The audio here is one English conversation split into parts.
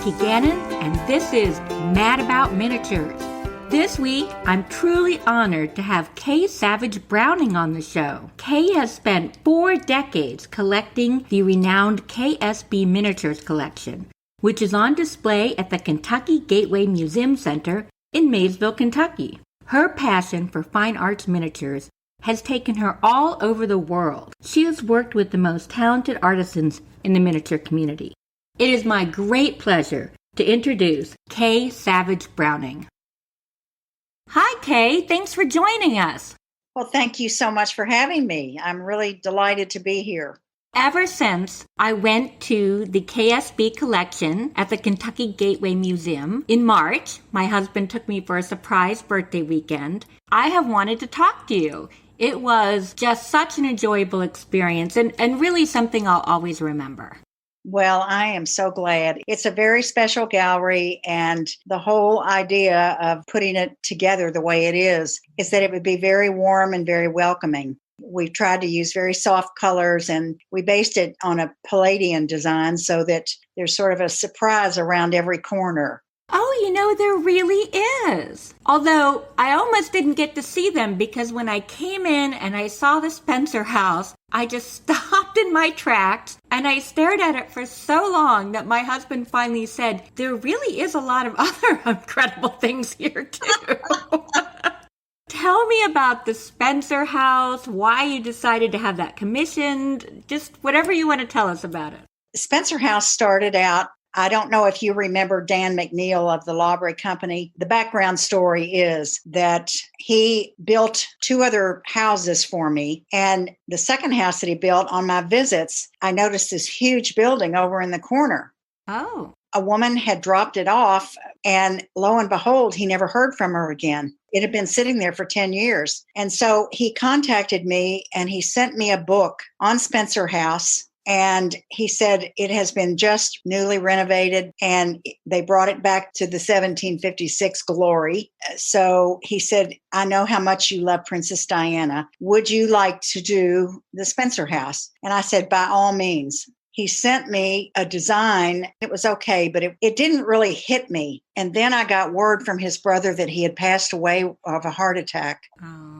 Becky Gannon, and this is Mad About Miniatures. This week, I'm truly honored to have Kay Savage Browning on the show. Kay has spent 4 decades collecting the renowned KSB Miniatures collection, which is on display at the Kentucky Gateway Museum Center in Maysville, Kentucky. Her passion for fine arts miniatures has taken her all over the world. She has worked with the most talented artisans in the miniature community. It is my great pleasure to introduce Kay Savage Browning. Hi, Kay. Thanks for joining us. Well, thank you so much for having me. I'm really delighted to be here. Ever since I went to the KSB collection at the Kentucky Gateway Museum in March, my husband took me for a surprise birthday weekend, I have wanted to talk to you. It was just such an enjoyable experience and really something I'll always remember. Well, I am so glad. It's a very special gallery, and the whole idea of putting it together the way it is that it would be very warm and very welcoming. We tried to use very soft colors, and we based it on a Palladian design so that there's sort of a surprise around every corner. Oh, there really is. Although I almost didn't get to see them because when I came in and I saw the Spencer house, I just stopped in my tracks and I stared at it for so long that my husband finally said, there really is a lot of other incredible things here too. Tell me about the Spencer house, why you decided to have that commissioned, just whatever you want to tell us about it. The Spencer house started out, I don't know if you remember Dan McNeil of the Lawbury Company. The background story is that he built 2 other houses for me. And the second house that he built, on my visits, I noticed this huge building over in the corner. Oh. A woman had dropped it off, and lo and behold, he never heard from her again. It had been sitting there for 10 years. And so he contacted me and he sent me a book on Spencer House. And he said it has been just newly renovated and they brought it back to the 1756 glory. So he said, I know how much you love Princess Diana. Would you like to do the Spencer house? And I said, by all means. He sent me a design. It was okay, but it didn't really hit me. And then I got word from his brother that he had passed away of a heart attack. Oh.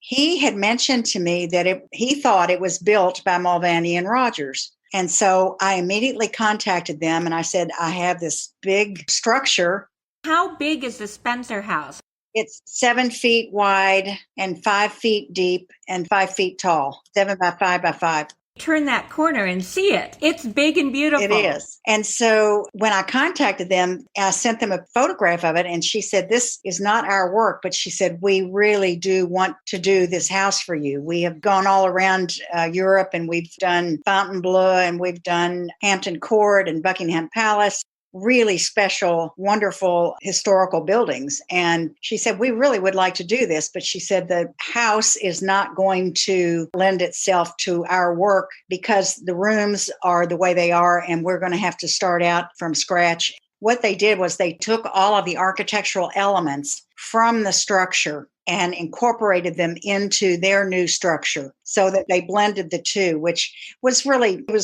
He had mentioned to me that he thought it was built by Mulvaney and Rogers. And so I immediately contacted them and I said, I have this big structure. How big is the Spencer house? It's 7 feet wide and 5 feet deep and 5 feet tall, 7 by 5 by 5. Turn that corner and see it. It's big and beautiful. It is. And so when I contacted them, I sent them a photograph of it. And she said, this is not our work. But she said, we really do want to do this house for you. We have gone all around Europe and we've done Fontainebleau and we've done Hampton Court and Buckingham Palace. Really special, wonderful historical buildings. And she said, we really would like to do this. But she said, the house is not going to lend itself to our work because the rooms are the way they are. And we're going to have to start out from scratch. What they did was they took all of the architectural elements from the structure and incorporated them into their new structure so that they blended the two, which was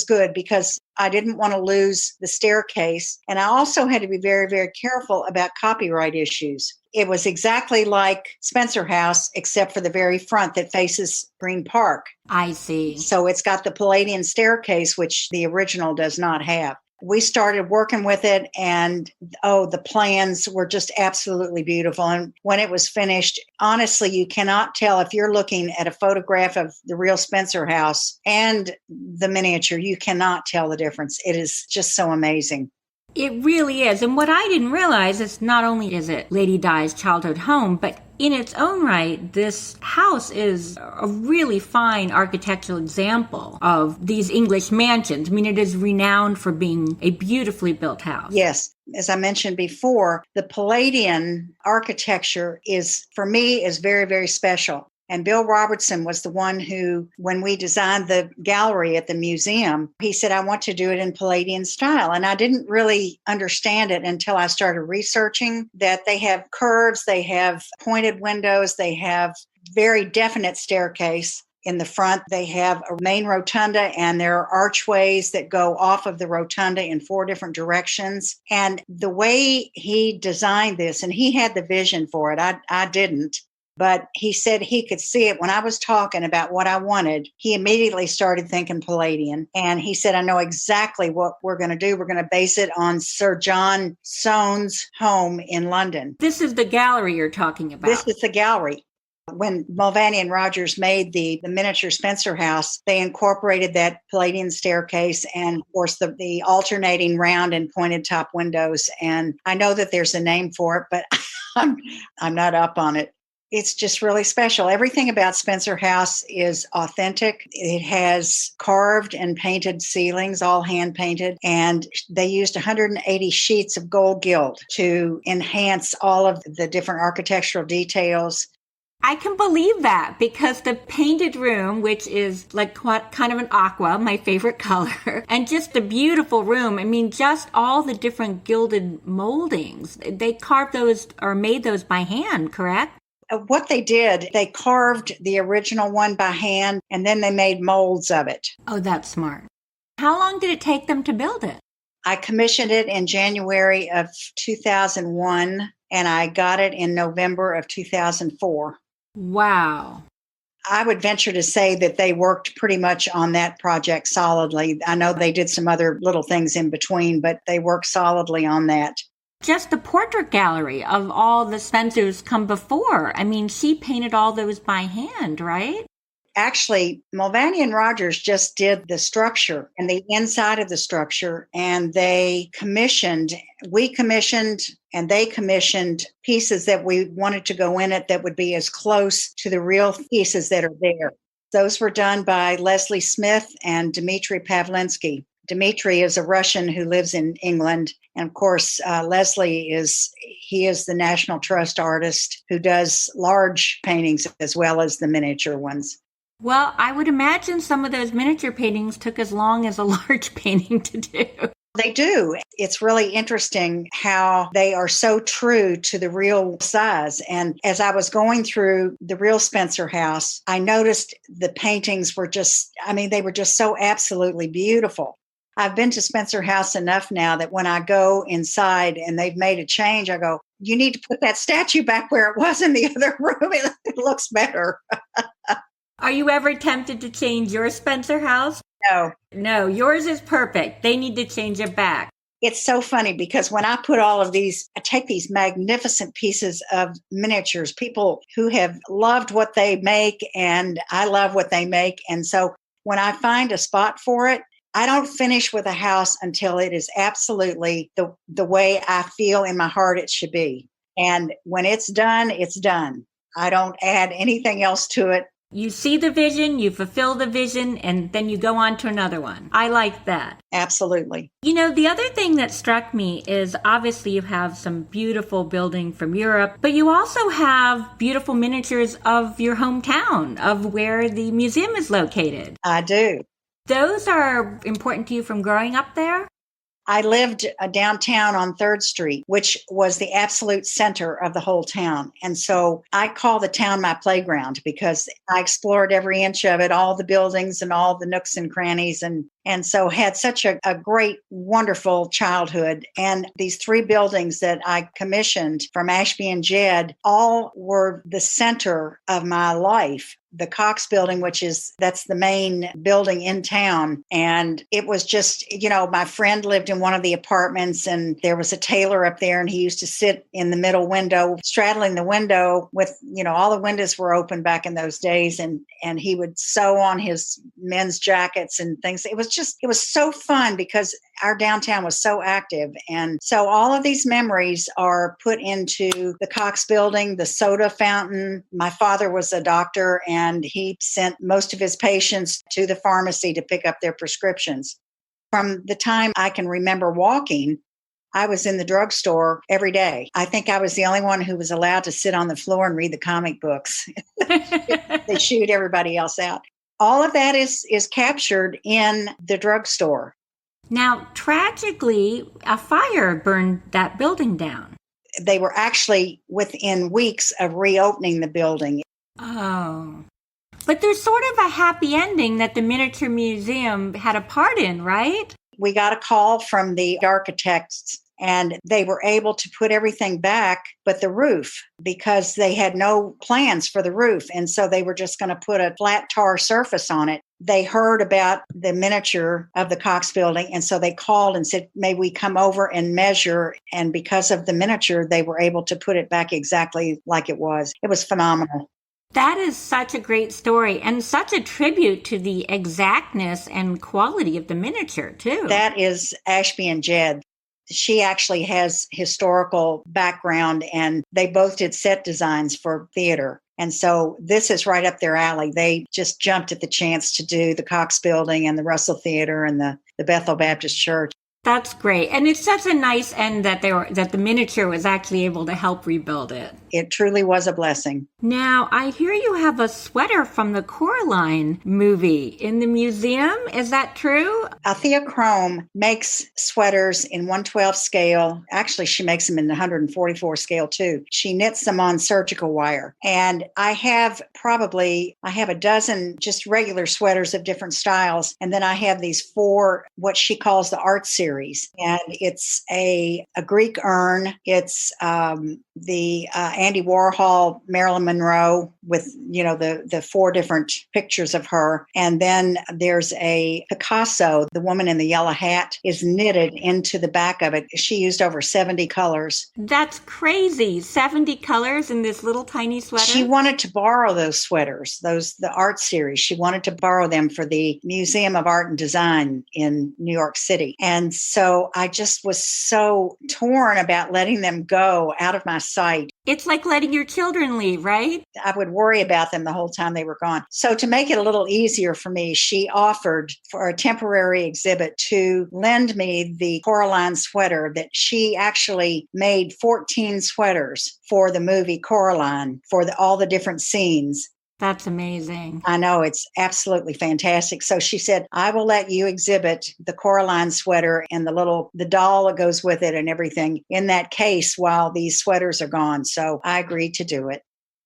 good because I didn't want to lose the staircase. And I also had to be very, very careful about copyright issues. It was exactly like Spencer House, except for the very front that faces Green Park. I see. So it's got the Palladian staircase, which the original does not have. We started working with it and, the plans were just absolutely beautiful. And when it was finished, honestly, you cannot tell if you're looking at a photograph of the real Spencer house and the miniature, you cannot tell the difference. It is just so amazing. It really is. And what I didn't realize is not only is it Lady Di's childhood home, but in its own right, this house is a really fine architectural example of these English mansions. I mean, it is renowned for being a beautifully built house. Yes. As I mentioned before, the Palladian architecture is very, very special. And Bill Robertson was the one who, when we designed the gallery at the museum, he said, I want to do it in Palladian style. And I didn't really understand it until I started researching that they have curves, they have pointed windows, they have very definite staircase. In the front, they have a main rotunda, and there are archways that go off of the rotunda in 4 different directions. And the way he designed this, and he had the vision for it, I didn't. But he said he could see it. When I was talking about what I wanted, he immediately started thinking Palladian. And he said, I know exactly what we're going to do. We're going to base it on Sir John Soane's home in London. This is the gallery you're talking about. This is the gallery. When Mulvaney and Rogers made the miniature Spencer house, they incorporated that Palladian staircase and, of course, the alternating round and pointed top windows. And I know that there's a name for it, but I'm not up on it. It's just really special. Everything about Spencer House is authentic. It has carved and painted ceilings, all hand painted, and they used 180 sheets of gold gilt to enhance all of the different architectural details. I can believe that, because the painted room, which is like kind of an aqua, my favorite color, and just a beautiful room. I mean, just all the different gilded moldings. They carved those or made those by hand, correct? What they did, they carved the original one by hand, and then they made molds of it. Oh, that's smart. How long did it take them to build it? I commissioned it in January of 2001, and I got it in November of 2004. Wow. I would venture to say that they worked pretty much on that project solidly. I know they did some other little things in between, but they worked solidly on that. Just the portrait gallery of all the Spencers come before. I mean, she painted all those by hand, right? Actually, Mulvaney and Rogers just did the structure and the inside of the structure, and we commissioned and they commissioned pieces that we wanted to go in it that would be as close to the real pieces that are there. Those were done by Leslie Smith and Dmitry Pavlinsky. Dmitry is a Russian who lives in England. And of course, Leslie is the National Trust artist who does large paintings as well as the miniature ones. Well, I would imagine some of those miniature paintings took as long as a large painting to do. They do. It's really interesting how they are so true to the real size. And as I was going through the real Spencer house, I noticed the paintings were they were just so absolutely beautiful. I've been to Spencer House enough now that when I go inside and they've made a change, I go, you need to put that statue back where it was in the other room. It looks better. Are you ever tempted to change your Spencer house? No, yours is perfect. They need to change it back. It's so funny because when I put all of these, I take these magnificent pieces of miniatures, people who have loved what they make, and I love what they make. And so when I find a spot for it, I don't finish with a house until it is absolutely the way I feel in my heart it should be. And when it's done, it's done. I don't add anything else to it. You see the vision, you fulfill the vision, and then you go on to another one. I like that. Absolutely. You know, the other thing that struck me is obviously you have some beautiful building from Europe, but you also have beautiful miniatures of your hometown, of where the museum is located. I do. Those are important to you from growing up there? I lived downtown on 3rd Street, which was the absolute center of the whole town. And so I call the town my playground because I explored every inch of it, all the buildings and all the nooks and crannies, and so had such a great, wonderful childhood. And these 3 buildings that I commissioned from Ashby and Jed all were the center of my life. The Cox building, that's the main building in town. And it was just, my friend lived in one of the apartments, and there was a tailor up there, and he used to sit in the middle window, straddling the window with, all the windows were open back in those days. And he would sew on his men's jackets and things. It was so fun because our downtown was so active. And so all of these memories are put into the Cox building, the soda fountain. My father was a doctor, and he sent most of his patients to the pharmacy to pick up their prescriptions. From the time I can remember walking, I was in the drugstore every day. I think I was the only one who was allowed to sit on the floor and read the comic books. They shooed everybody else out. All of that is captured in the drugstore. Now, tragically, a fire burned that building down. They were actually within weeks of reopening the building. Oh. But there's sort of a happy ending that the Miniature Museum had a part in, right? We got a call from the architects and they were able to put everything back but the roof because they had no plans for the roof. And so they were just going to put a flat tar surface on it. They heard about the miniature of the Cox building. And so they called and said, may we come over and measure? And because of the miniature, they were able to put it back exactly like it was. It was phenomenal. That is such a great story and such a tribute to the exactness and quality of the miniature, too. That is Ashby and Jed. She actually has historical background and they both did set designs for theater. And so this is right up their alley. They just jumped at the chance to do the Cox Building and the Russell Theater and the Bethel Baptist Church. That's great. And it's such a nice end that the miniature was actually able to help rebuild it. It truly was a blessing. Now, I hear you have a sweater from the Coraline movie in the museum. Is that true? Althea Chrome makes sweaters in 1/12 scale. Actually, she makes them in 144 scale too. She knits them on surgical wire. And I have a dozen just regular sweaters of different styles. And then I have these 4, what she calls the art series. And it's a Greek urn. It's the Andy Warhol, Marilyn Monroe with, the 4 different pictures of her. And then there's a Picasso, the woman in the yellow hat is knitted into the back of it. She used over 70 colors. That's crazy. 70 colors in this little tiny sweater? She wanted to borrow those sweaters, the art series. She wanted to borrow them for the Museum of Art and Design in New York City. And so I just was so torn about letting them go out of my sight. It's like letting your children leave, right? I would worry about them the whole time they were gone. So to make it a little easier for me, she offered for a temporary exhibit to lend me the Coraline sweater that she actually made 14 sweaters for the movie Coraline for all the different scenes. That's amazing. I know, it's absolutely fantastic. So she said, I will let you exhibit the Coraline sweater and the doll that goes with it and everything in that case while these sweaters are gone. So I agreed to do it.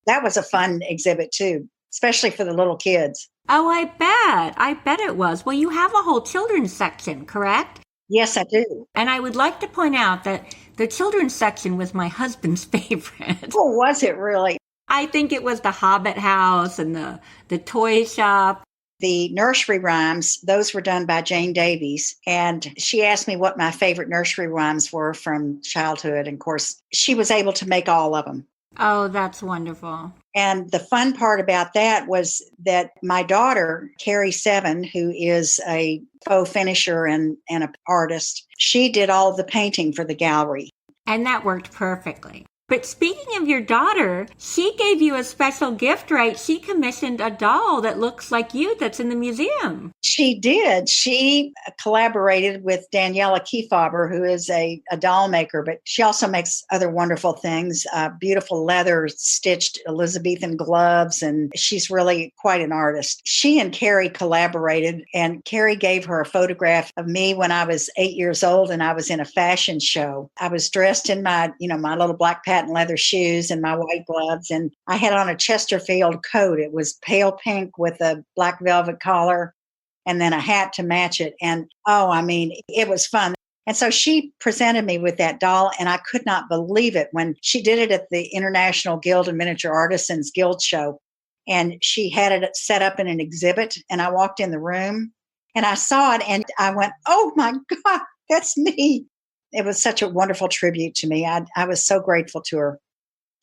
That was a fun exhibit too, especially for the little kids. Oh, I bet it was. Well, you have a whole children's section, correct? Yes, I do. And I would like to point out that the children's section was my husband's favorite. Oh, was it really? I think it was the Hobbit house and the toy shop. The nursery rhymes, those were done by Jane Davies. And she asked me what my favorite nursery rhymes were from childhood. And of course, she was able to make all of them. Oh, that's wonderful. And the fun part about that was that my daughter, Carrie Seven, who is a faux finisher and an artist, she did all of the painting for the gallery. And that worked perfectly. But speaking of your daughter, she gave you a special gift, right? She commissioned a doll that looks like you that's in the museum. She did. She collaborated with Daniela Kiefaber, who is a doll maker, but she also makes other wonderful things, beautiful leather stitched Elizabethan gloves, and she's really quite an artist. She and Carrie collaborated, and Carrie gave her a photograph of me when I was 8 years old and I was in a fashion show. I was dressed in my little black patent leather shoes and my white gloves, and I had on a Chesterfield coat. It was pale pink with a black velvet collar and then a hat to match it. And it was fun. And so she presented me with that doll, and I could not believe it when she did it at the International Guild of Miniature Artisans Guild show. And she had it set up in an exhibit, and I walked in the room and I saw it and I went, oh my God, that's me. It was such a wonderful tribute to me. I was so grateful to her.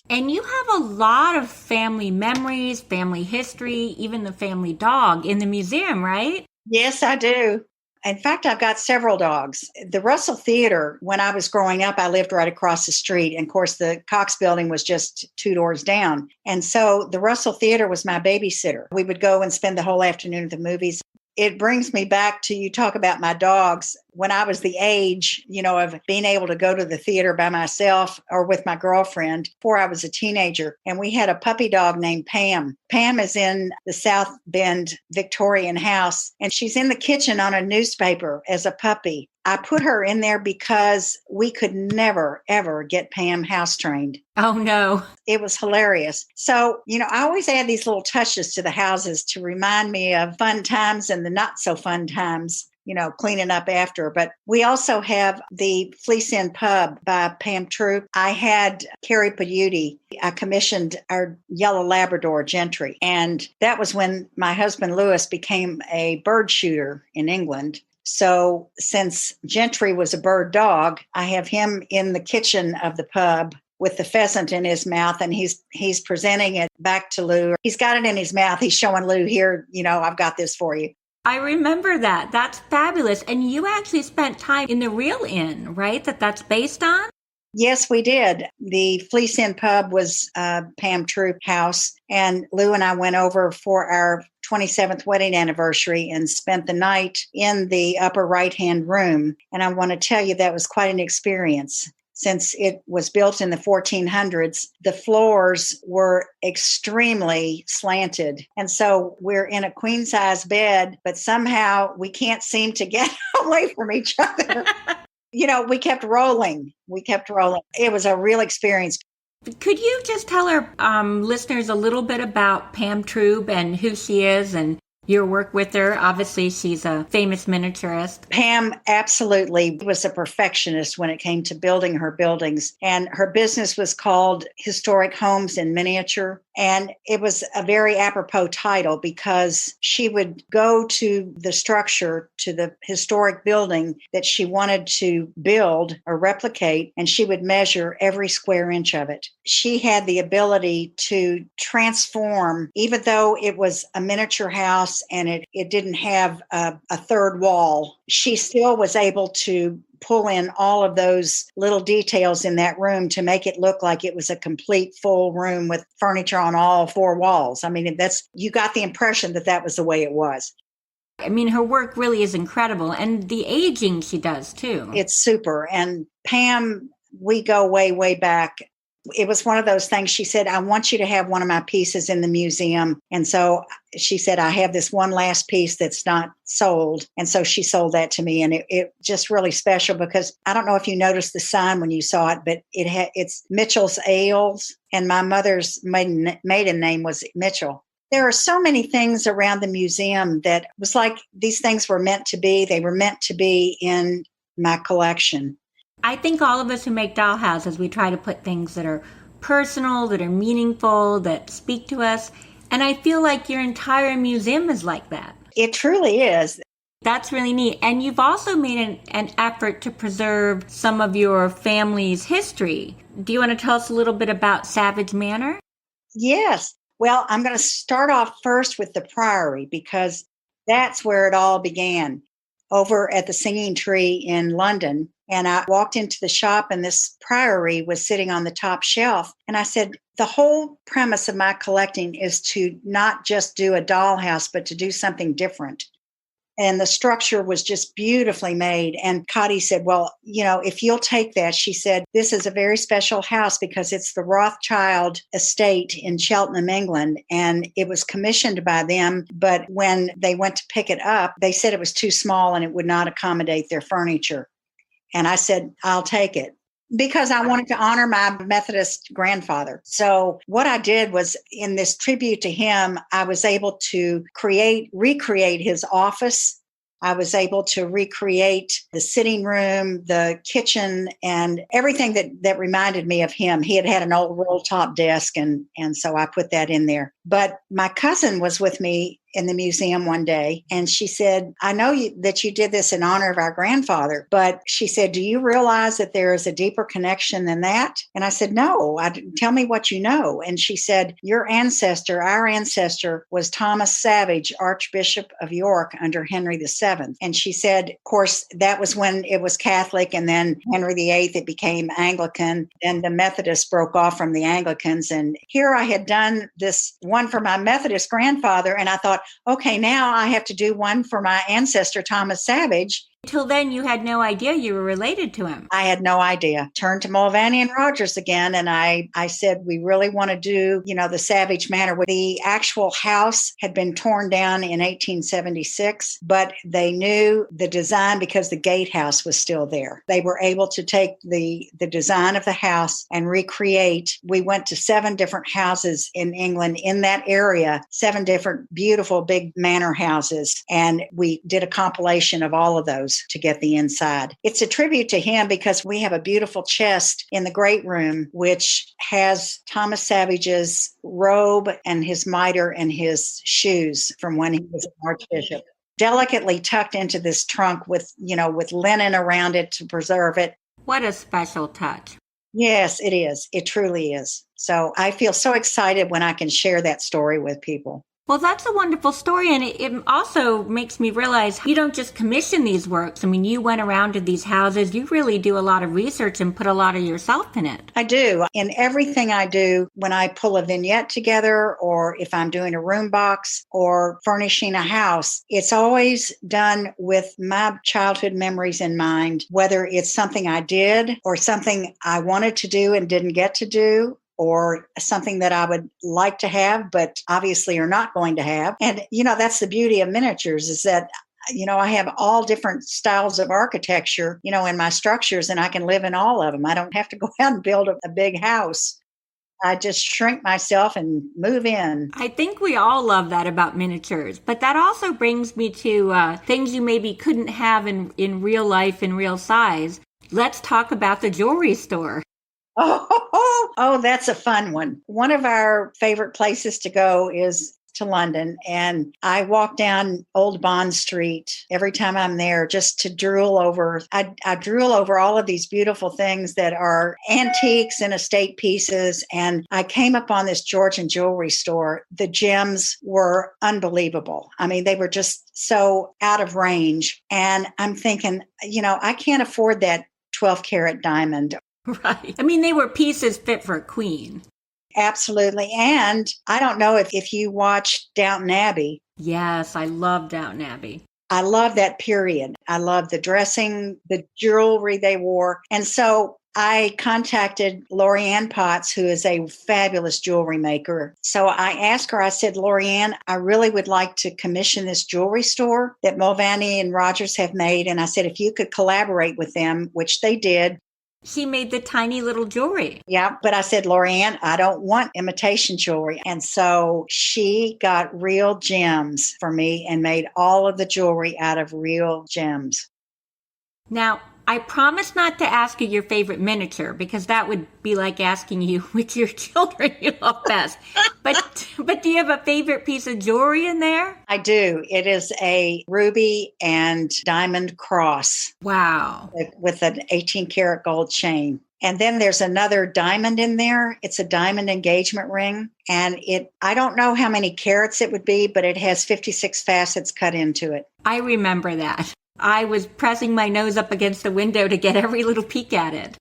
And you have a lot of family memories, family history, even the family dog in the museum, right? Yes, I do. In fact, I've got several dogs. The Russell Theater, when I was growing up, I lived right across the street. And of course, the Cox Building was just 2 doors down. And so the Russell Theater was my babysitter. We would go and spend the whole afternoon at the movies. It brings me back to, you talk about my dogs. When I was the age, of being able to go to the theater by myself or with my girlfriend before I was a teenager. And we had a puppy dog named Pam. Pam is in the South Bend Victorian house, and she's in the kitchen on a newspaper as a puppy. I put her in there because we could never, ever get Pam house trained. Oh, no. It was hilarious. So, I always add these little touches to the houses to remind me of fun times and the not so fun times, cleaning up after. But we also have the Fleece Inn Pub by Pam Troop. I had Carrie Paduti. I commissioned our yellow Labrador Gentry. And that was when my husband Lewis became a bird shooter in England. So since Gentry was a bird dog, I have him in the kitchen of the pub with the pheasant in his mouth, and he's presenting it back to Lou. He's got it in his mouth. He's showing Lou, here, I've got this for you. I remember that. That's fabulous. And you actually spent time in the real inn, right? That's based on? Yes, we did. The Fleece Inn Pub was Pam Troop house, and Lou and I went over for our 27th wedding anniversary and spent the night in the upper right-hand room. And I want to tell you, that was quite an experience. Since it was built in the 1400s, the floors were extremely slanted. And so we're in a queen size bed, but somehow we can't seem to get away from each other. We kept rolling. It was a real experience. Could you just tell our listeners a little bit about Pam Troop and who she is and your work with her? Obviously, she's a famous miniaturist. Pam absolutely was a perfectionist when it came to building her buildings. And her business was called Historic Homes in Miniature. And it was a very apropos title because she would go to the structure, to the historic building that she wanted to build or replicate, and she would measure every square inch of it. She had the ability to transform, even though it was a miniature house and it didn't have a third wall, she still was able to pull in all of those little details in that room to make it look like it was a complete full room with furniture on all four walls. I mean, you got the impression that was the way it was. I mean, her work really is incredible. And the aging she does too. It's super. And Pam, we go way, way back. It was one of those things. She said, I want you to have one of my pieces in the museum. And so she said, I have this one last piece that's not sold. And so she sold that to me. And it just really special because I don't know if you noticed the sign when you saw it, but it's Mitchell's Ales. And my mother's maiden name was Mitchell. There are so many things around the museum that was like these things were meant to be. They were meant to be in my collection. I think all of us who make dollhouses, we try to put things that are personal, that are meaningful, that speak to us. And I feel like your entire museum is like that. It truly is. That's really neat. And you've also made an effort to preserve some of your family's history. Do you want to tell us a little bit about Savage Manor? Yes. Well, I'm going to start off first with the Priory because that's where it all began. Over at the Singing Tree in London. And I walked into the shop and this Priory was sitting on the top shelf. And I said, the whole premise of my collecting is to not just do a dollhouse, but to do something different. And the structure was just beautifully made. And Cotty said, well, if you'll take that, she said, this is a very special house because it's the Rothschild estate in Cheltenham, England. And it was commissioned by them. But when they went to pick it up, they said it was too small and it would not accommodate their furniture. And I said, I'll take it. Because I wanted to honor my Methodist grandfather. So what I did was, in this tribute to him, I was able to recreate his office. I was able to recreate the sitting room, the kitchen, and everything that reminded me of him. He had an old roll-top desk, and so I put that in there. But my cousin was with me in the museum one day, and she said, I know that you did this in honor of our grandfather, but she said, do you realize that there is a deeper connection than that? And I said, no, tell me what you know. And she said, our ancestor was Thomas Savage, Archbishop of York under Henry VII. And she said, of course, that was when it was Catholic, and then Henry VIII, it became Anglican, and the Methodists broke off from the Anglicans. And here I had done this one for my Methodist grandfather, and I thought, okay, now I have to do one for my ancestor, Thomas Savage. Till then, you had no idea you were related to him. I had no idea. Turned to Mulvaney and Rogers again, and I said, we really want to do, the Savage Manor. The actual house had been torn down in 1876, but they knew the design because the gatehouse was still there. They were able to take the design of the house and recreate. We went to 7 different houses in England in that area, 7 different beautiful big manor houses, and we did a compilation of all of those to get the inside. It's a tribute to him because we have a beautiful chest in the great room, which has Thomas Savage's robe and his mitre and his shoes from when he was an archbishop, delicately tucked into this trunk with linen around it to preserve it. What a special touch. Yes, it is. It truly is. So I feel so excited when I can share that story with people. Well, that's a wonderful story, and it also makes me realize you don't just commission these works. I mean, you went around to these houses. You really do a lot of research and put a lot of yourself in it. I do. In everything I do, when I pull a vignette together, or if I'm doing a room box or furnishing a house, it's always done with my childhood memories in mind, whether it's something I did or something I wanted to do and didn't get to do, or something that I would like to have, but obviously are not going to have. And, that's the beauty of miniatures is that, I have all different styles of architecture, in my structures, and I can live in all of them. I don't have to go out and build a big house. I just shrink myself and move in. I think we all love that about miniatures, but that also brings me to things you maybe couldn't have in real life, in real size. Let's talk about the jewelry store. Oh, that's a fun one. One of our favorite places to go is to London, and I walk down Old Bond Street every time I'm there just to drool over. I drool over all of these beautiful things that are antiques and estate pieces, and I came upon this Georgian jewelry store. The gems were unbelievable. I mean, they were just so out of range, and I'm thinking, I can't afford that 12-karat diamond. Right. I mean, they were pieces fit for a queen. Absolutely. And I don't know if you watched Downton Abbey. Yes, I love Downton Abbey. I love that period. I love the dressing, the jewelry they wore. And so I contacted Lorianne Potts, who is a fabulous jewelry maker. So I asked her, I said, Lorianne, I really would like to commission this jewelry store that Mulvaney and Rogers have made. And I said, if you could collaborate with them, which they did. She made the tiny little jewelry. Yeah, but I said, Lorianne, I don't want imitation jewelry. And so she got real gems for me and made all of the jewelry out of real gems. Now, I promise not to ask you your favorite miniature because that would be like asking you which your children you love best. But do you have a favorite piece of jewelry in there? I do. It is a ruby and diamond cross. Wow. With an 18-karat gold chain. And then there's another diamond in there. It's a diamond engagement ring. And I don't know how many carats it would be, but it has 56 facets cut into it. I remember that. I was pressing my nose up against the window to get every little peek at it.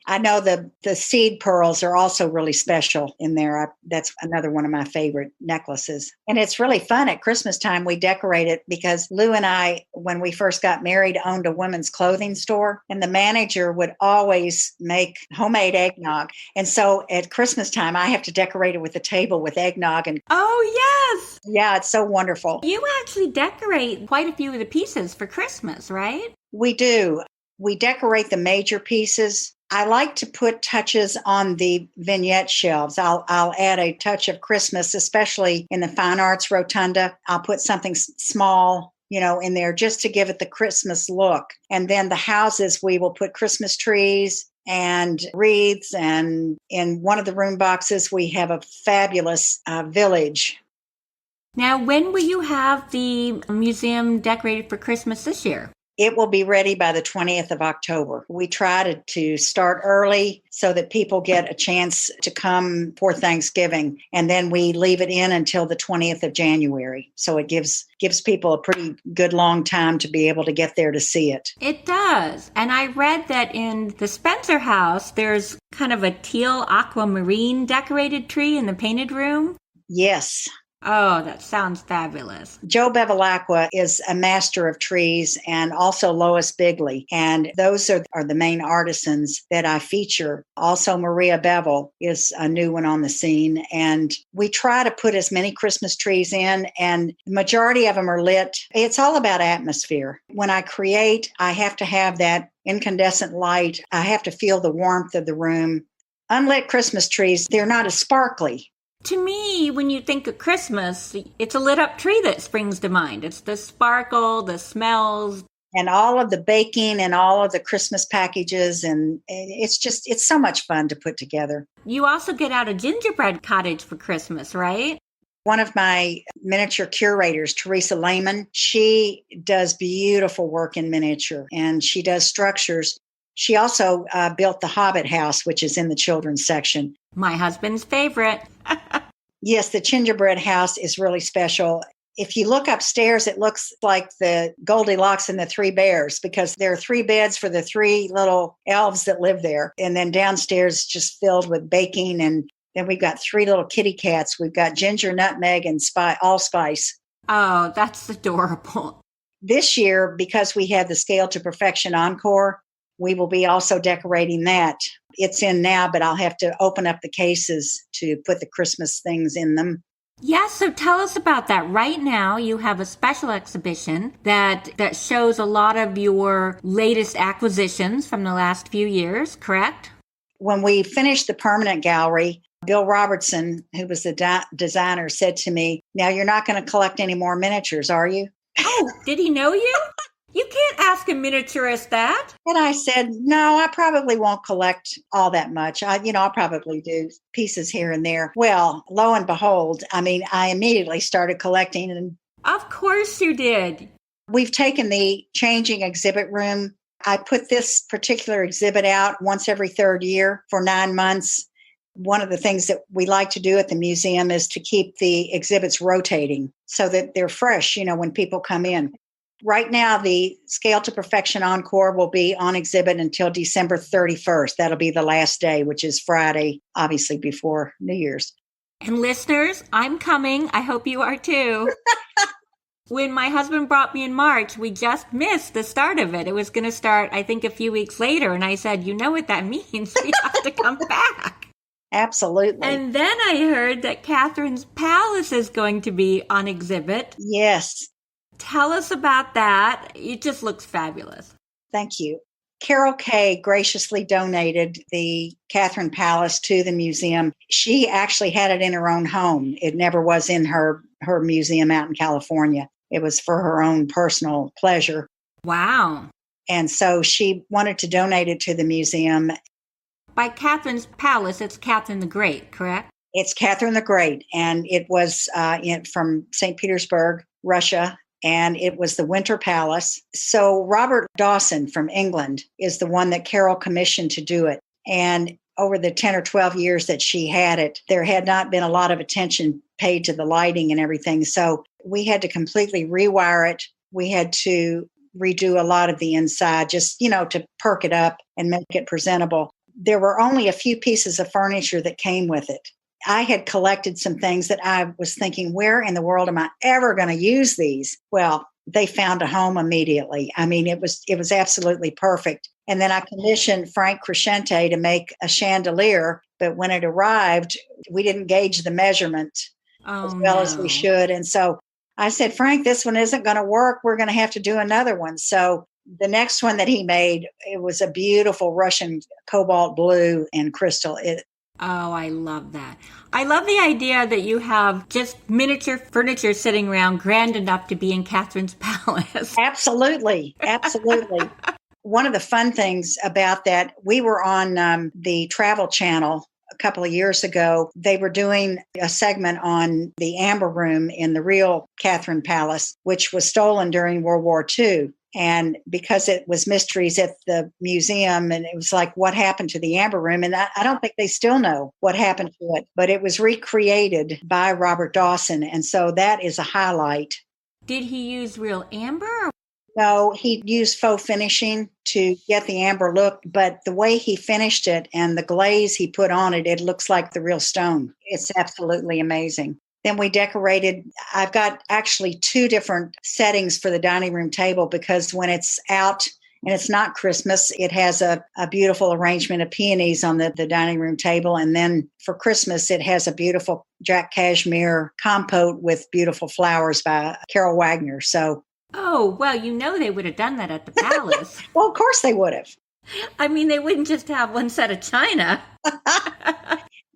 I know the seed pearls are also really special in there. That's another one of my favorite necklaces. And it's really fun at Christmas time. We decorate it because Lou and I, when we first got married, owned a women's clothing store. And the manager would always make homemade eggnog. And so at Christmas time, I have to decorate it with a table with eggnog. And oh, yes. Yeah, it's so wonderful. You actually decorate quite a few of the pieces for Christmas, right? We do. We decorate the major pieces. I like to put touches on the vignette shelves. I'll add a touch of Christmas, especially in the Fine Arts Rotunda. I'll put something small, in there just to give it the Christmas look. And then the houses, we will put Christmas trees and wreaths. And in one of the room boxes, we have a fabulous village. Now, when will you have the museum decorated for Christmas this year? It will be ready by the 20th of October. We try to start early so that people get a chance to come for Thanksgiving. And then we leave it in until the 20th of January. So it gives people a pretty good long time to be able to get there to see it. It does. And I read that in the Spencer house, there's kind of a teal aquamarine decorated tree in the painted room. Yes. Oh, that sounds fabulous. Joe Bevilacqua is a master of trees, and also Lois Bigley. And those are the main artisans that I feature. Also, Maria Bevel is a new one on the scene. And we try to put as many Christmas trees in, and the majority of them are lit. It's all about atmosphere. When I create, I have to have that incandescent light. I have to feel the warmth of the room. Unlit Christmas trees, they're not as sparkly. To me, when you think of Christmas, it's a lit up tree that springs to mind. It's the sparkle, the smells. And all of the baking and all of the Christmas packages. And it's so much fun to put together. You also get out a gingerbread cottage for Christmas, right? One of my miniature curators, Teresa Lehman, she does beautiful work in miniature and she does structures. She also built the Hobbit house, which is in the children's section. My husband's favorite. Yes, the gingerbread house is really special. If you look upstairs, it looks like the Goldilocks and the Three Bears because there are 3 beds for the 3 little elves that live there. And then downstairs, just filled with baking. And then we've got 3 little kitty cats. We've got ginger, nutmeg, and allspice. Oh, that's adorable. This year, because we have the Scale to Perfection Encore, we will be also decorating that. It's in now, but I'll have to open up the cases to put the Christmas things in them. Yeah, so tell us about that. Right now, you have a special exhibition that shows a lot of your latest acquisitions from the last few years, correct? When we finished the permanent gallery, Bill Robertson, who was the designer, said to me, "Now you're not going to collect any more miniatures, are you?" Oh, did he know you? You can't ask a miniaturist that. And I said, "No, I probably won't collect all that much. I'll probably do pieces here and there." Well, lo and behold, I immediately started collecting. And of course you did. We've taken the changing exhibit room. I put this particular exhibit out once every 3rd year for 9 months. One of the things that we like to do at the museum is to keep the exhibits rotating so that they're fresh, when people come in. Right now, the Scale to Perfection Encore will be on exhibit until December 31st. That'll be the last day, which is Friday, obviously before New Year's. And listeners, I'm coming. I hope you are too. When my husband brought me in March, we just missed the start of it. It was going to start, I think, a few weeks later. And I said, you know what that means? We have to come back. Absolutely. And then I heard that Catherine's Palace is going to be on exhibit. Yes. Tell us about that. It just looks fabulous. Thank you. Carol Kay graciously donated the Catherine Palace to the museum. She actually had it in her own home. It never was in her museum out in California. It was for her own personal pleasure. Wow. And so she wanted to donate it to the museum. By Catherine's Palace, it's Catherine the Great, correct? It's Catherine the Great, and it was from St. Petersburg, Russia. And it was the Winter Palace. So Robert Dawson from England is the one that Carol commissioned to do it. And over the 10 or 12 years that she had it, there had not been a lot of attention paid to the lighting and everything. So we had to completely rewire it. We had to redo a lot of the inside just, to perk it up and make it presentable. There were only a few pieces of furniture that came with it. I had collected some things that I was thinking, where in the world am I ever going to use these? Well, they found a home immediately. It was absolutely perfect. And then I commissioned Frank Crescente to make a chandelier, but when it arrived, we didn't gauge the measurement as well as we should. And so I said, "Frank, this one isn't going to work. We're going to have to do another one." So the next one that he made, it was a beautiful Russian cobalt blue and crystal. Oh, I love that. I love the idea that you have just miniature furniture sitting around grand enough to be in Catherine's Palace. Absolutely. Absolutely. One of the fun things about that, we were on the Travel Channel a couple of years ago. They were doing a segment on the Amber Room in the real Catherine Palace, which was stolen during World War II. And because it was mysteries at the museum, and it was like, what happened to the Amber Room? And I don't think they still know what happened to it, but it was recreated by Robert Dawson. And so that is a highlight. Did he use real amber? No, he used faux finishing to get the amber look, but the way he finished it and the glaze he put on it, it looks like the real stone. It's absolutely amazing. Then we decorated. I've got actually two different settings for the dining room table because when it's out and it's not Christmas, it has a beautiful arrangement of peonies on the dining room table. And then for Christmas, it has a beautiful Jack Cashmere compote with beautiful flowers by Carol Wagner. So, oh, well, they would have done that at the palace. well, of course they would have. I mean, they wouldn't just have one set of china.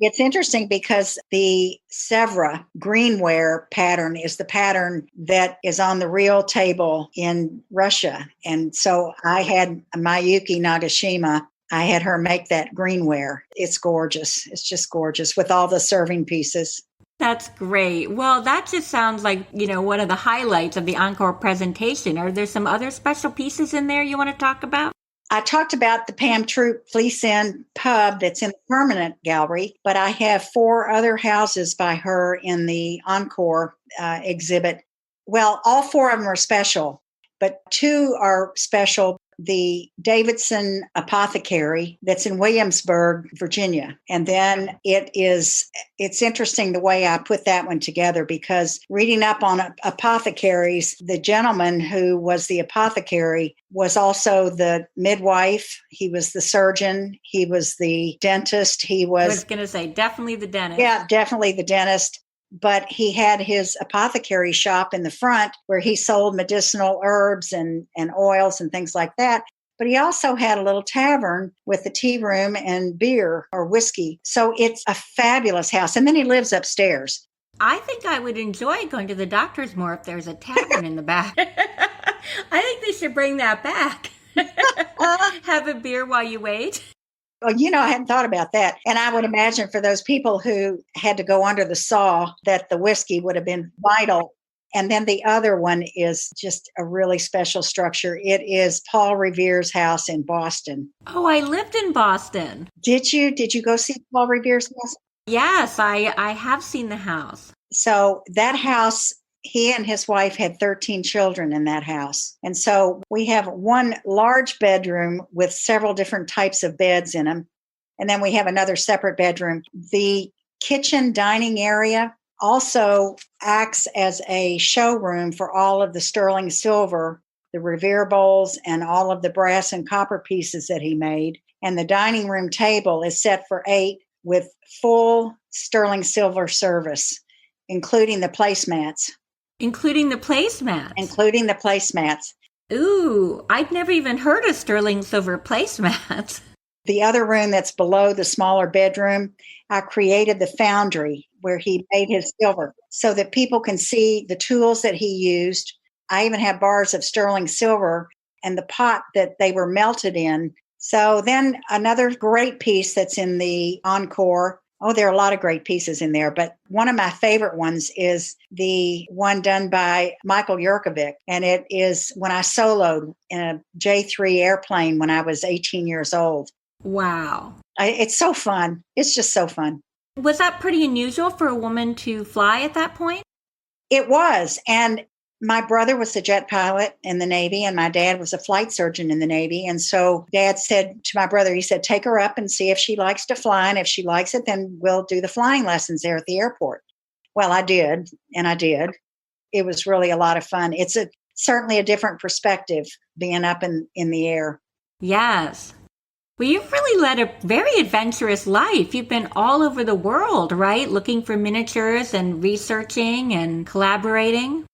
It's interesting because the Sèvres greenware pattern is the pattern that is on the real table in Russia. And so I had Mayuki Nagashima, I had her make that greenware. It's gorgeous. It's just gorgeous with all the serving pieces. That's great. Well, that just sounds like, one of the highlights of the encore presentation. Are there some other special pieces in there you want to talk about? I talked about the Pam Troop Fleece Inn pub that's in the permanent gallery, but I have 4 other houses by her in the encore exhibit. Well, all 4 of them are special, but 2 are special. The Davidson Apothecary that's in Williamsburg, Virginia. And then it's interesting the way I put that one together because reading up on apothecaries, the gentleman who was the apothecary was also the midwife. He was the surgeon. He was the dentist. I was going to say, definitely the dentist. Yeah, definitely the dentist. But he had his apothecary shop in the front where he sold medicinal herbs and oils and things like that. But he also had a little tavern with a tea room and beer or whiskey. So it's a fabulous house. And then he lives upstairs. I think I would enjoy going to the doctor's more if there's a tavern in the back. I think they should bring that back. Have a beer while you wait. Well, I hadn't thought about that. And I would imagine for those people who had to go under the saw that the whiskey would have been vital. And then the other one is just a really special structure. It is Paul Revere's house in Boston. Oh, I lived in Boston. Did you? Did you go see Paul Revere's house? Yes, I have seen the house. So that house, he and his wife had 13 children in that house. And so we have one large bedroom with several different types of beds in them. And then we have another separate bedroom. The kitchen dining area also acts as a showroom for all of the sterling silver, the Revere bowls, and all of the brass and copper pieces that he made. And the dining room table is set for 8 with full sterling silver service, including the placemats. Including the placemats? Including the placemats. Ooh, I'd never even heard of sterling silver placemats. The other room that's below the smaller bedroom, I created the foundry where he made his silver so that people can see the tools that he used. I even have bars of sterling silver and the pot that they were melted in. So then another great piece that's in the encore. Oh, there are a lot of great pieces in there, but one of my favorite ones is the one done by Michael Yurkovic. And it is when I soloed in a J3 airplane when I was 18 years old. Wow. It's so fun. It's just so fun. Was that pretty unusual for a woman to fly at that point? It was. And my brother was a jet pilot in the Navy, and my dad was a flight surgeon in the Navy. And so Dad said to my brother, he said, take her up and see if she likes to fly. And if she likes it, then we'll do the flying lessons there at the airport. Well, I did. And I did. It was really a lot of fun. It's certainly a different perspective being up in the air. Yes. Well, you've really led a very adventurous life. You've been all over the world, right? Looking for miniatures and researching and collaborating.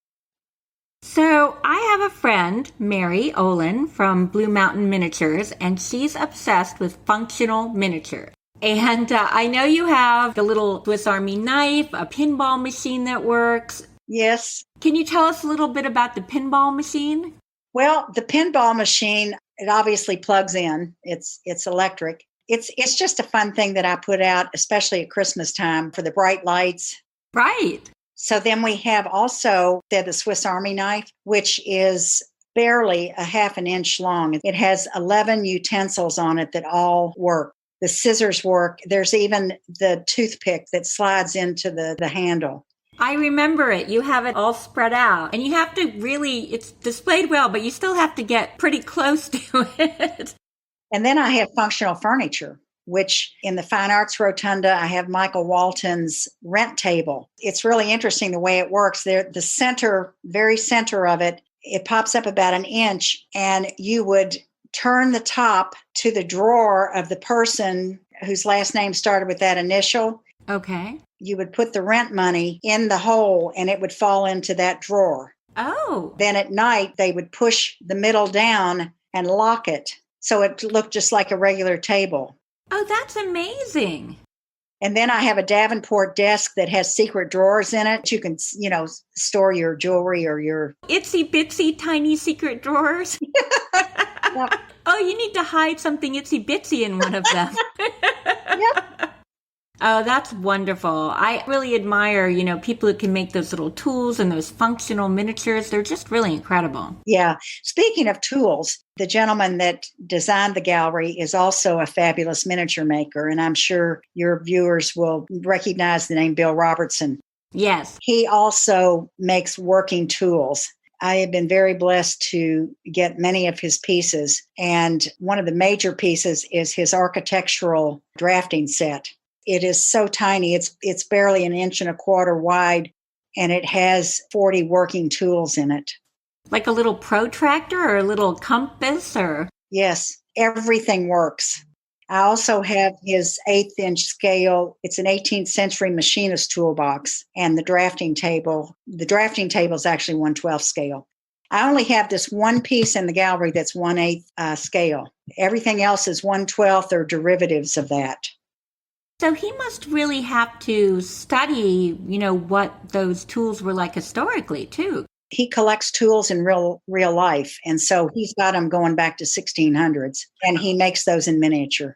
So I have a friend, Mary Olin from Blue Mountain Miniatures, and she's obsessed with functional miniatures. And I know you have the little Swiss Army knife, a pinball machine that works. Yes. Can you tell us a little bit about the pinball machine? Well, the pinball machine, it obviously plugs in. It's electric. It's just a fun thing that I put out, especially at Christmas time for the bright lights. Right. So then we have also the Swiss Army knife, which is barely a half an inch long. It has 11 utensils on it that all work. The scissors work. There's even the toothpick that slides into the handle. I remember it. You have it all spread out. And you have to really, it's displayed well, but you still have to get pretty close to it. And then I have functional furniture. which in the Fine Arts Rotunda, I have Michael Walton's rent table. It's really interesting the way it works. There, the center, very center of it, it pops up about an inch, and you would turn the top to the drawer of the person whose last name started with that initial. Okay. You would put the rent money in the hole and it would fall into that drawer. Oh. Then at night, they would push the middle down and lock it. So it looked just like a regular table. Oh, that's amazing. And then I have a Davenport desk that has secret drawers in it. You can, store your jewelry or your itsy bitsy tiny secret drawers. Yep. Oh, you need to hide something itsy bitsy in one of them. Yep. Oh, that's wonderful. I really admire, people who can make those little tools and those functional miniatures. They're just really incredible. Yeah. Speaking of tools, the gentleman that designed the gallery is also a fabulous miniature maker. And I'm sure your viewers will recognize the name Bill Robertson. Yes. He also makes working tools. I have been very blessed to get many of his pieces. And one of the major pieces is his architectural drafting set. It is so tiny. It's barely 1.25 inches wide, and it has 40 working tools in it. Like a little protractor or a little compass or? Yes, everything works. I also have his 1/8-inch scale. It's an 18th century machinist toolbox, and the drafting table. The drafting table is actually 1/12 scale. I only have this one piece in the gallery that's 1/8 scale. Everything else is 1/12 or derivatives of that. So he must really have to study, what those tools were like historically, too. He collects tools in real life, and so he's got them going back to 1600s, and he makes those in miniature.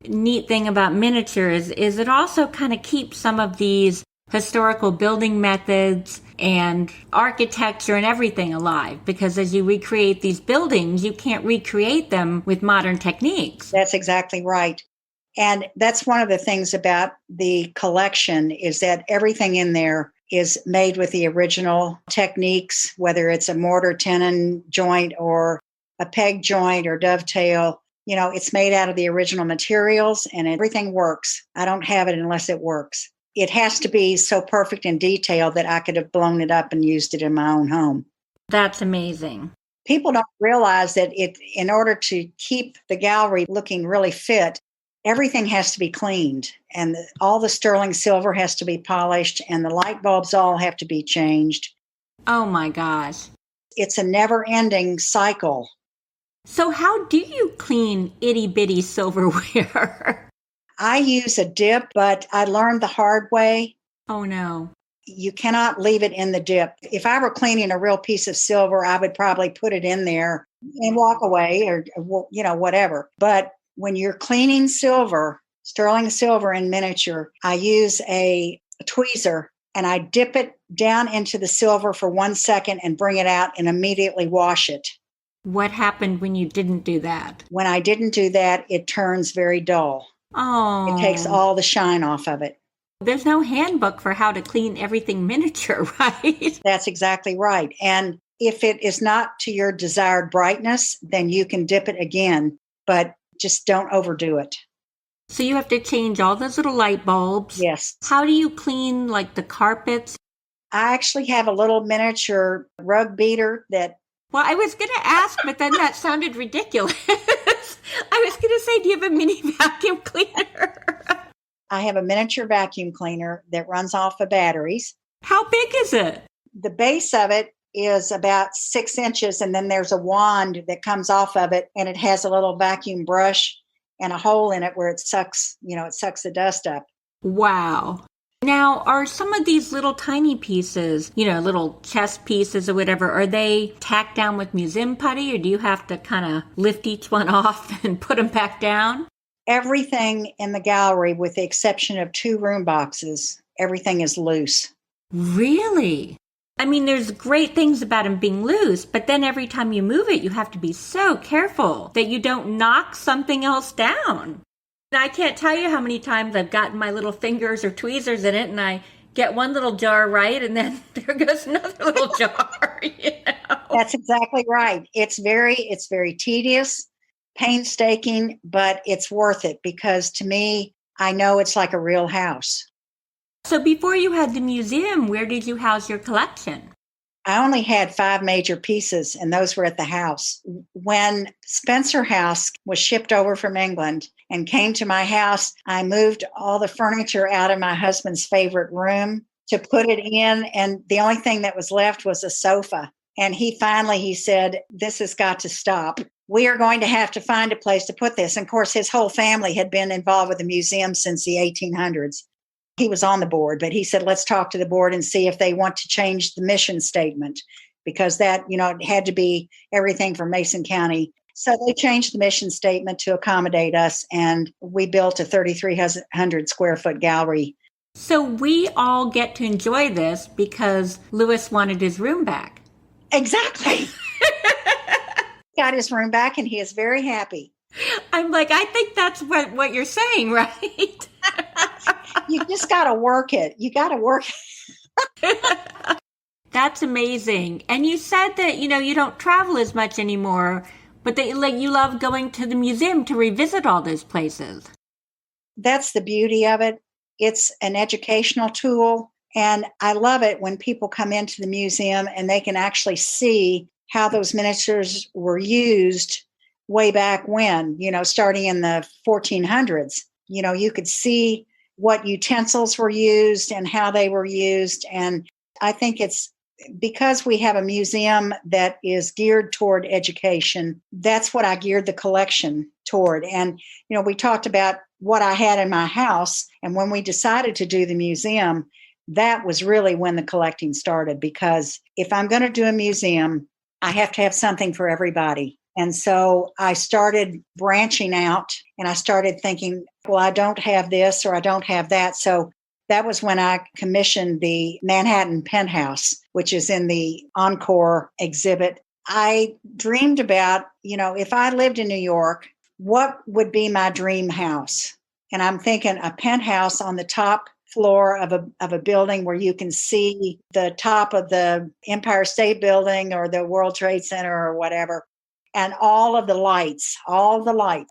Neat thing about miniatures is it also kind of keeps some of these historical building methods and architecture and everything alive, because as you recreate these buildings, you can't recreate them with modern techniques. That's exactly right. And that's one of the things about the collection is that everything in there is made with the original techniques, whether it's a mortar tenon joint or a peg joint or dovetail. It's made out of the original materials and everything works. I don't have it unless it works. It has to be so perfect in detail that I could have blown it up and used it in my own home. That's amazing. People don't realize that in order to keep the gallery looking really fit, everything has to be cleaned, and all the sterling silver has to be polished, and the light bulbs all have to be changed. Oh my gosh. It's a never-ending cycle. So how do you clean itty-bitty silverware? I use a dip, but I learned the hard way. Oh no. You cannot leave it in the dip. If I were cleaning a real piece of silver, I would probably put it in there and walk away or whatever. But when you're cleaning silver, sterling silver in miniature, I use a tweezer and I dip it down into the silver for 1 second and bring it out and immediately wash it. What happened when you didn't do that? When I didn't do that, it turns very dull. Oh. It takes all the shine off of it. There's no handbook for how to clean everything miniature, right? That's exactly right. And if it is not to your desired brightness, then you can dip it again, but just don't overdo it. So you have to change all those little light bulbs. Yes. How do you clean like the carpets? I actually have a little miniature rug beater that... Well, I was going to ask, but then that sounded ridiculous. I was going to say, do you have a mini vacuum cleaner? I have a miniature vacuum cleaner that runs off of batteries. How big is it? The base of it is about 6 inches, and then there's a wand that comes off of it, and it has a little vacuum brush and a hole in it where it sucks the dust up. Wow. Now, are some of these little tiny pieces, little chess pieces or whatever, are they tacked down with museum putty, or do you have to kind of lift each one off and put them back down? Everything in the gallery, with the exception of 2 room boxes, everything is loose. Really? I mean, there's great things about them being loose, but then every time you move it, you have to be so careful that you don't knock something else down. I can't tell you how many times I've gotten my little fingers or tweezers in it, and I get one little jar right, and then there goes another little jar. That's exactly right. It's very tedious, painstaking, but it's worth it because to me, I know it's like a real house. So before you had the museum, where did you house your collection? I only had 5 major pieces, and those were at the house. When Spencer House was shipped over from England and came to my house, I moved all the furniture out of my husband's favorite room to put it in, and the only thing that was left was a sofa. And he said, this has got to stop. We are going to have to find a place to put this. And of course, his whole family had been involved with the museum since the 1800s. He was on the board, but he said, let's talk to the board and see if they want to change the mission statement, because that, it had to be everything from Mason County. So they changed the mission statement to accommodate us, and we built a 3,300 square foot gallery. So we all get to enjoy this because Lewis wanted his room back. Exactly. Got his room back, and he is very happy. I'm like, I think that's what you're saying, right? You just got to work it. You got to work it. That's amazing. And you said that, you don't travel as much anymore, but that you love going to the museum to revisit all those places. That's the beauty of it. It's an educational tool. And I love it when people come into the museum and they can actually see how those miniatures were used way back when, starting in the 1400s. You could see what utensils were used and how they were used. And I think it's because we have a museum that is geared toward education. That's what I geared the collection toward. And, we talked about what I had in my house. And when we decided to do the museum, that was really when the collecting started, because if I'm going to do a museum, I have to have something for everybody. And so I started branching out, and I started thinking, well, I don't have this or I don't have that. So that was when I commissioned the Manhattan Penthouse, which is in the Encore exhibit. I dreamed about, if I lived in New York, what would be my dream house? And I'm thinking a penthouse on the top floor of a building where you can see the top of the Empire State Building or the World Trade Center or whatever. And all the lights.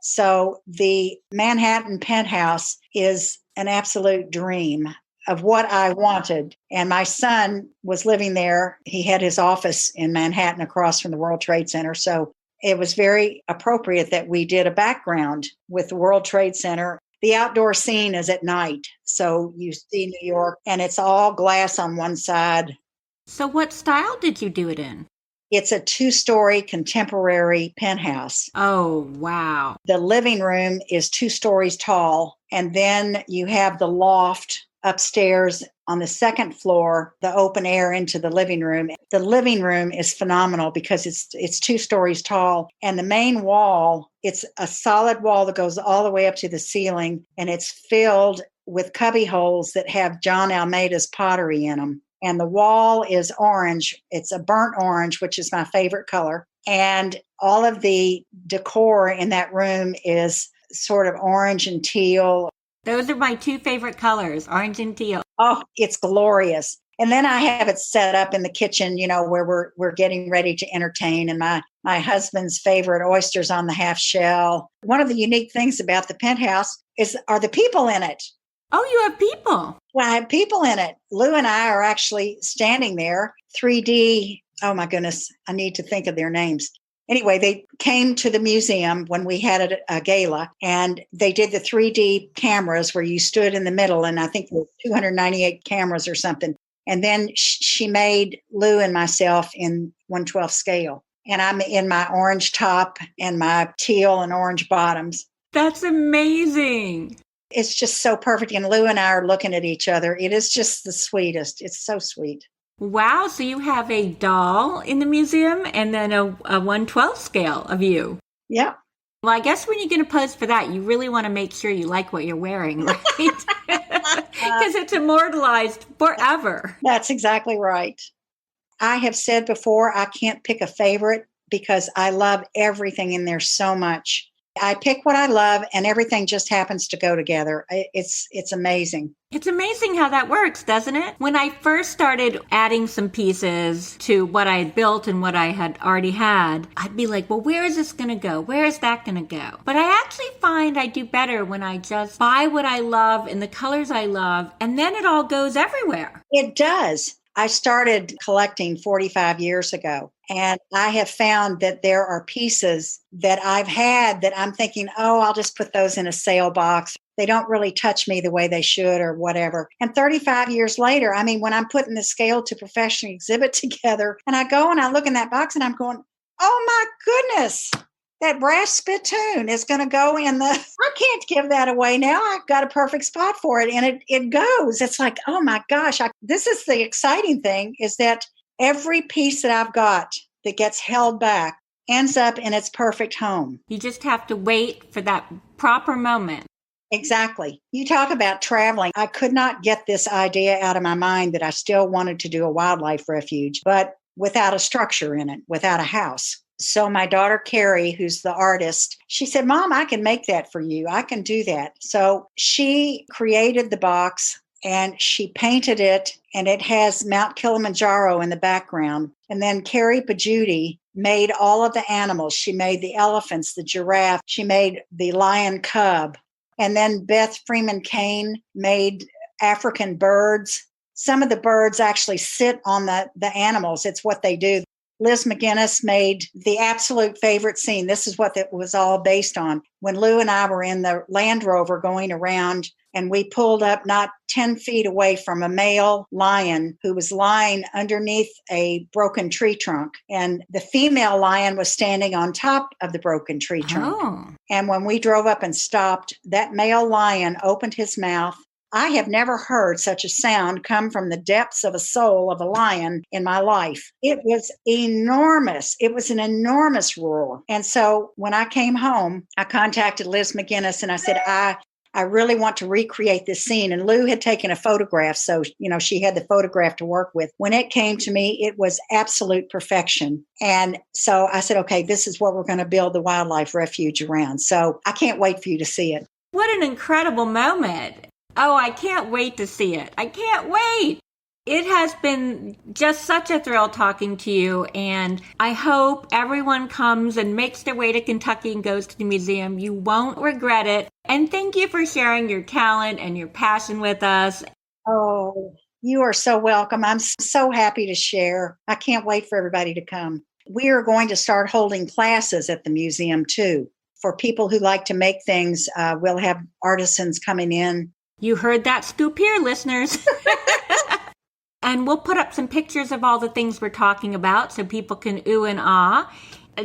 So the Manhattan Penthouse is an absolute dream of what I wanted. And my son was living there. He had his office in Manhattan across from the World Trade Center. So it was very appropriate that we did a background with the World Trade Center. The outdoor scene is at night. So you see New York, and it's all glass on one side. So what style did you do it in? It's a 2-story contemporary penthouse. Oh, wow. The living room is 2 stories tall. And then you have the loft upstairs on the second floor, the open air into the living room. The living room is phenomenal because it's 2 stories tall. And the main wall, it's a solid wall that goes all the way up to the ceiling. And it's filled with cubby holes that have John Almeida's pottery in them. And the wall is orange. It's a burnt orange, which is my favorite color. And all of the decor in that room is sort of orange and teal. Those are my 2 favorite colors, orange and teal. Oh, it's glorious. And then I have it set up in the kitchen, where we're getting ready to entertain. And my husband's favorite oysters on the half shell. One of the unique things about the penthouse are the people in it. Oh, you have people. Well, I have people in it. Lou and I are actually standing there, 3D. Oh, my goodness. I need to think of their names. Anyway, they came to the museum when we had a gala, and they did the 3D cameras where you stood in the middle, and I think there were 298 cameras or something. And then she made Lou and myself in 1/12 scale. And I'm in my orange top and my teal and orange bottoms. That's amazing. It's just so perfect. And Lou and I are looking at each other. It is just the sweetest. It's so sweet. Wow. So you have a doll in the museum and then a 1/12 scale of you. Yeah. Well, I guess when you're going to pose for that, you really want to make sure you like what you're wearing, right? Because it's immortalized forever. That's exactly right. I have said before, I can't pick a favorite because I love everything in there so much. I pick what I love and everything just happens to go together. It's amazing. It's amazing how that works, doesn't it? When I first started adding some pieces to what I had built and what I had already had, I'd be like, well, where is this going to go? Where is that going to go? But I actually find I do better when I just buy what I love in the colors I love, and then it all goes everywhere. It does. I started collecting 45 years ago, and I have found that there are pieces that I've had that I'm thinking, oh, I'll just put those in a sale box. They don't really touch me the way they should or whatever. And 35 years later, I mean, when I'm putting the scale to professionally exhibit together, and I go and I look in that box and I'm going, oh my goodness, that brass spittoon is going to go in the, I can't give that away now. I've got a perfect spot for it. And it goes. It's like, oh my gosh, this is the exciting thing, is that every piece that I've got that gets held back ends up in its perfect home. You just have to wait for that proper moment. Exactly. You talk about traveling. I could not get this idea out of my mind that I still wanted to do a wildlife refuge, but without a structure in it, without a house. So my daughter, Carrie, who's the artist, she said, Mom, I can make that for you. I can do that. So she created the box and she painted it, and it has Mount Kilimanjaro in the background. And then Carrie Pajuti made all of the animals. She made the elephants, the giraffe. She made the lion cub. And then Beth Freeman Kane made African birds. Some of the birds actually sit on the animals. It's what they do. Liz McGinnis made the absolute favorite scene. This is what it was all based on. When Lou and I were in the Land Rover going around, and we pulled up not 10 feet away from a male lion who was lying underneath a broken tree trunk. And the female lion was standing on top of the broken tree trunk. Oh. And when we drove up and stopped, that male lion opened his mouth. I have never heard such a sound come from the depths of a soul of a lion in my life. It was enormous. It was an enormous roar. And so when I came home, I contacted Liz McGinnis and I said, I really want to recreate this scene. And Lou had taken a photograph, so, she had the photograph to work with. When it came to me, it was absolute perfection. And so I said, okay, this is what we're going to build the wildlife refuge around. So I can't wait for you to see it. What an incredible moment. Oh, I can't wait to see it. I can't wait. It has been just such a thrill talking to you, and I hope everyone comes and makes their way to Kentucky and goes to the museum. You won't regret it. And thank you for sharing your talent and your passion with us. Oh, you are so welcome. I'm so happy to share. I can't wait for everybody to come. We are going to start holding classes at the museum, too. For people who like to make things, we'll have artisans coming in. You heard that scoop here, listeners. And we'll put up some pictures of all the things we're talking about so people can ooh and ah.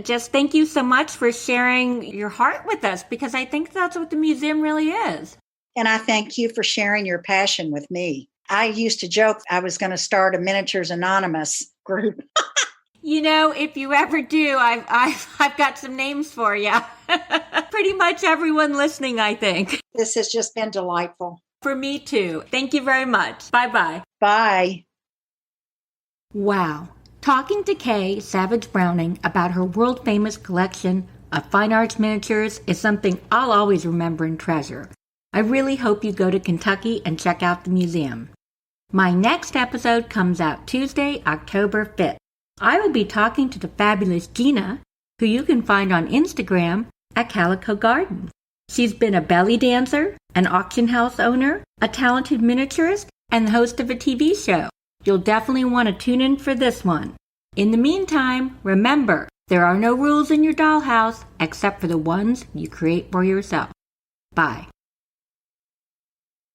Just thank you so much for sharing your heart with us, because I think that's what the museum really is. And I thank you for sharing your passion with me. I used to joke I was going to start a Miniatures Anonymous group. If you ever do, I've got some names for you. Pretty much everyone listening, I think. This has just been delightful. For me too. Thank you very much. Bye-bye. Bye. Wow. Talking to Kay Savage Browning about her world-famous collection of fine arts miniatures is something I'll always remember and treasure. I really hope you go to Kentucky and check out the museum. My next episode comes out Tuesday, October 5th. I will be talking to the fabulous Gina, who you can find on Instagram at Calico Garden. She's been a belly dancer, an auction house owner, a talented miniaturist, and the host of a TV show. You'll definitely want to tune in for this one. In the meantime, remember, there are no rules in your dollhouse except for the ones you create for yourself. Bye.